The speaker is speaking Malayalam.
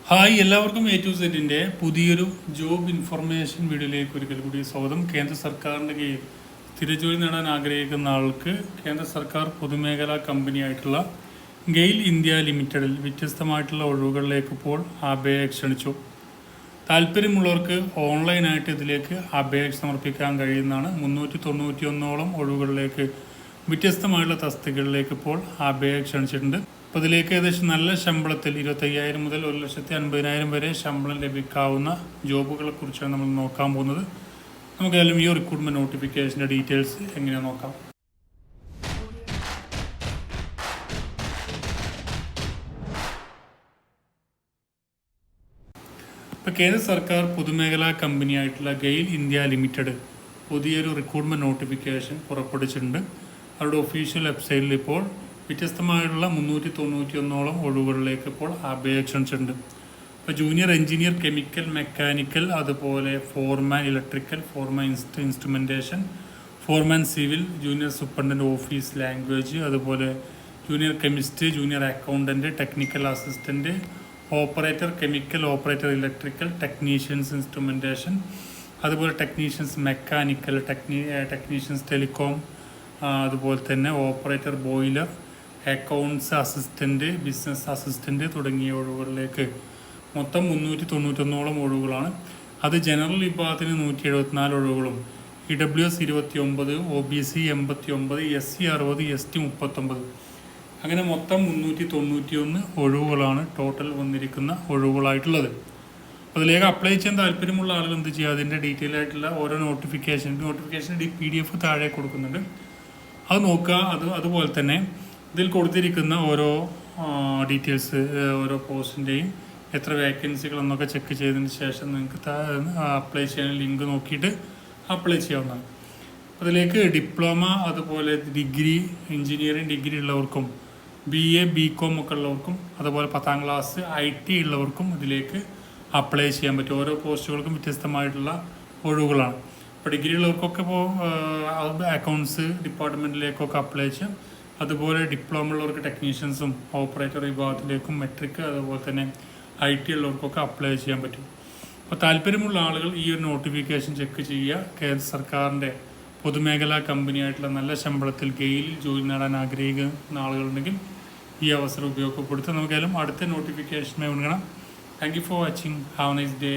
ഹായ്, എല്ലാവർക്കും എ ടു സെറ്റിൻ്റെ പുതിയൊരു ജോബ് ഇൻഫർമേഷൻ വീഡിയോയിലേക്ക് ഒരിക്കൽ കൂടി സ്വാഗതം. കേന്ദ്ര സർക്കാരിൻ്റെ കീഴിൽ സ്ഥിരജോലി നേടാൻ ആഗ്രഹിക്കുന്ന ആൾക്ക് കേന്ദ്ര സർക്കാർ പൊതുമേഖലാ കമ്പനിയായിട്ടുള്ള ഗെയിൽ ഇന്ത്യ ലിമിറ്റഡിൽ വ്യത്യസ്തമായിട്ടുള്ള ഒഴിവുകളിലേക്ക് ഇപ്പോൾ അപേക്ഷ ക്ഷണിച്ചു. താല്പര്യമുള്ളവർക്ക് ഓൺലൈനായിട്ട് ഇതിലേക്ക് അപേക്ഷ സമർപ്പിക്കാൻ കഴിയുന്നതാണ്. 391 ഒഴിവുകളിലേക്ക് വ്യത്യസ്തമായിട്ടുള്ള തസ്തികകളിലേക്ക് ഇപ്പോൾ അപേക്ഷ ക്ഷണിച്ചിട്ടുണ്ട്. അപ്പോൾ ഇതിലേക്ക് ഏകദേശം നല്ല ശമ്പളത്തിൽ 25,000 മുതൽ 1,50,000 വരെ ശമ്പളം ലഭിക്കാവുന്ന ജോബുകളെ കുറിച്ചാണ് നമ്മൾ നോക്കാൻ പോകുന്നത്. നമുക്കെല്ലാം ഈ റിക്രൂട്ട്മെൻറ്റ് നോട്ടിഫിക്കേഷൻ്റെ ഡീറ്റെയിൽസ് എങ്ങനെയാണ് നോക്കാം. ഇപ്പോൾ കേന്ദ്ര സർക്കാർ പൊതുമേഖലാ കമ്പനിയായിട്ടുള്ള ഗെയിൽ ഇന്ത്യ ലിമിറ്റഡ് പുതിയൊരു റിക്രൂട്ട്മെൻറ്റ് നോട്ടിഫിക്കേഷൻ പുറപ്പെടുവിച്ചിട്ടുണ്ട്. അവരുടെ ഒഫീഷ്യൽ വെബ്സൈറ്റിൽ ഇപ്പോൾ വ്യത്യസ്തമായിട്ടുള്ള 391 ഒഴിവുകളിലേക്ക് ഇപ്പോൾ അപേക്ഷ ക്ഷണിച്ചിട്ടുണ്ട്. ഇപ്പോൾ ജൂനിയർ എഞ്ചിനീയർ കെമിക്കൽ മെക്കാനിക്കൽ, അതുപോലെ foreman electrical, foreman instrumentation, foreman civil, junior superintendent office language, അതുപോലെ junior chemist, junior accountant, technical assistant, operator chemical, operator electrical, technicians instrumentation, അതുപോലെ ടെക്നീഷ്യൻസ് മെക്കാനിക്കൽ, ടെക്നീഷ്യൻസ് ടെലികോം, അതുപോലെ തന്നെ operator boiler, accounts assistant, business assistant തുടങ്ങിയ ഒഴിവുകളിലേക്ക് മൊത്തം 391 ഒഴിവുകളാണ്. അത് ജനറൽ വിഭാഗത്തിന് 174 ഒഴിവുകളും, EWS 29, OBC 89, SC 60, ST 39, അങ്ങനെ മൊത്തം 391 ഒഴിവുകളാണ് ടോട്ടൽ വന്നിരിക്കുന്ന ഒഴിവുകളായിട്ടുള്ളത്. അതിലേക്ക് അപ്ലൈ ചെയ്യാൻ താല്പര്യമുള്ള ആളുകൾ എന്ത് ചെയ്യുക, അതിൻ്റെ ഡീറ്റെയിൽ ആയിട്ടുള്ള ഓരോ നോട്ടിഫിക്കേഷൻ PDF താഴെ കൊടുക്കുന്നുണ്ട്, അത് നോക്കുക. അതുപോലെ തന്നെ ഇതിൽ കൊടുത്തിരിക്കുന്ന ഓരോ ഡീറ്റെയിൽസ്, ഓരോ പോസ്റ്റിൻ്റെയും എത്ര വേക്കൻസികൾ എന്നൊക്കെ ചെക്ക് ചെയ്തതിന് ശേഷം നിങ്ങൾക്ക് അപ്ലൈ ചെയ്യാൻ ലിങ്ക് നോക്കിയിട്ട് അപ്ലൈ ചെയ്യാവുന്നതാണ്. അതിലേക്ക് ഡിപ്ലോമ, അതുപോലെ ഡിഗ്രി, എഞ്ചിനീയറിംഗ് ഡിഗ്രി ഉള്ളവർക്കും, BA BCom ഒക്കെ ഉള്ളവർക്കും, അതുപോലെ 10ാം ക്ലാസ് IT ഉള്ളവർക്കും ഇതിലേക്ക് അപ്ലൈ ചെയ്യാൻ പറ്റും. ഓരോ പോസ്റ്റുകൾക്കും വ്യത്യസ്തമായിട്ടുള്ള ഒഴിവുകളാണ്. ഇപ്പോൾ ഡിഗ്രി ഉള്ളവർക്കൊക്കെ ഇപ്പോൾ അക്കൗണ്ട്സ് ഡിപ്പാർട്ട്മെൻറ്റിലേക്കൊക്കെ അപ്ലൈ ചെയ്യാം. അതുപോലെ ഡിപ്ലോമ ഉള്ളവർക്ക് ടെക്നീഷ്യൻസും ഓപ്പറേറ്റർ വിഭാഗത്തിലേക്കും, മെട്രിക്, അതുപോലെ തന്നെ IT ഉള്ളവർക്കൊക്കെ അപ്ലൈ ചെയ്യാൻ പറ്റും. അപ്പോൾ താല്പര്യമുള്ള ആളുകൾ ഈ ഒരു നോട്ടിഫിക്കേഷൻ ചെക്ക് ചെയ്യുക. കേന്ദ്ര സർക്കാരിൻ്റെ പൊതുമേഖലാ കമ്പനിയായിട്ടുള്ള നല്ല ശമ്പളത്തിൽ ഗെയിലിൽ ജോലി നേടാൻ ആഗ്രഹിക്കുന്ന ആളുകളുണ്ടെങ്കിൽ ഈ അവസരം ഉപയോഗപ്പെടുത്തുക. നമുക്കായാലും അടുത്ത നോട്ടിഫിക്കേഷനെ ഉണങ്ങണം. Thank you for watching. Have a nice day.